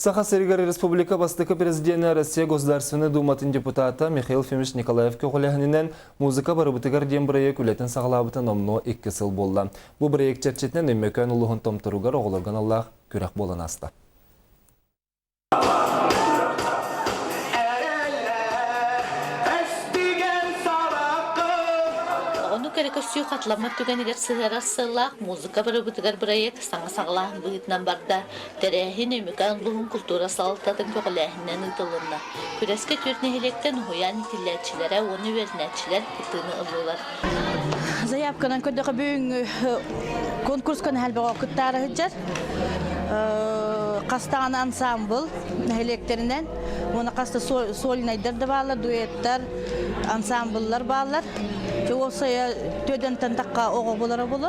Саха-Сырьгар Республика Бастыка президенті Россия Государственной Думатын депутата Михаил Фимиш Николаев көғілігінен музыка барыбытыгар дем проект үлетін сағылабыты номно 2 сыл болды. Бұл проект черчетінен өмекөн ұлығын томтыруғар оғылырған Аллах көрек болан асты. Көрекөсүй қатламат түгенігер сығарар сылақ, музыка бары бұтығар проект саңа сағылағын бұғытынан барда, тәрәхін өміқан лұғын культура салықтадың көғіләхінен ұтылынна. Күреске түріне електен ұян итіләтшілері, оны вернәтшілер күттіні ұлылар. Заявканан көдіғі бүйін конкурскан әлбіға оқыттары хүджар. Қастаған ансамбл электерінен, оны қасты солинайдарды балар, дуэттар, ансамбллар балар. Осая төдентен таққа оғы болары болы.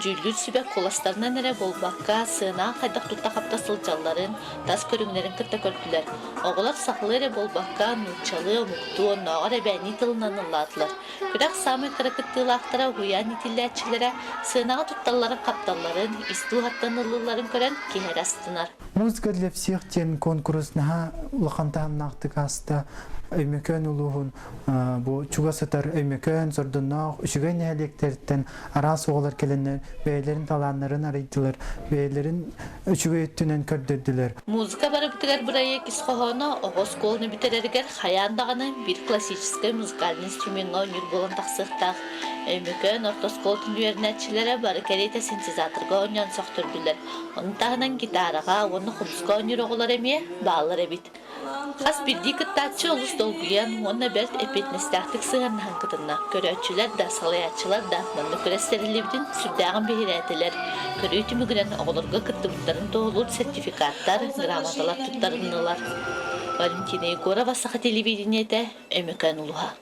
Жүлгіл сүбәк қоластарынан әрі болбаққа, сына қайдақ тұтта қапта сылчаларын, тас көріңлерін кітті көрділер. Оғылар сақылы әрі болбаққа, нұлчалы, мұқты, нағар әбәні тылынан ұладылар. Күрәк самы қырықыттылы ақтыра ғуян етілі сынаға тұтталарын қапталарын, исту хаттан ұлыларын көрін кехер астынар. Музыка для всех тен конкурснаға ұлақантағын нақты қасты өймекөн улуғын чугасытар өймекөн сордуннақ үшіген әлектерден арас оғылар келенер бәйлерін таланларын арайдылар, бәйлерін үшіге өттінен көрдірділер. Музыка бары бітігер бұрайы кісқоғаны оғыз қолыны бітерергер хаяндағаны бір классический музыкальный инструментға өнер болын тақсықтақ. Өймекөн ортосколтын үйернәтшілері бары кәрейті синтезаторға өнен соқтырдылар. Оның тағынан гитараға, оны құмсқа өнер оғылар әме бағылар әбіт. Қас бірді күттатшы олыс долгуян, оны бәрт әпетнестақтық сығын ханқытына. Көрәтшілер да, салаятшылар да, мұны көрәстерілердің сүрдәғын бейір әділер. Көрі түмігінен оғылырға күттіміттарын тоғылыр сертификаттар, грамоталар тұттарынылар. Валентина Егорова, Саха телевидениеті, Өмекан Улуға.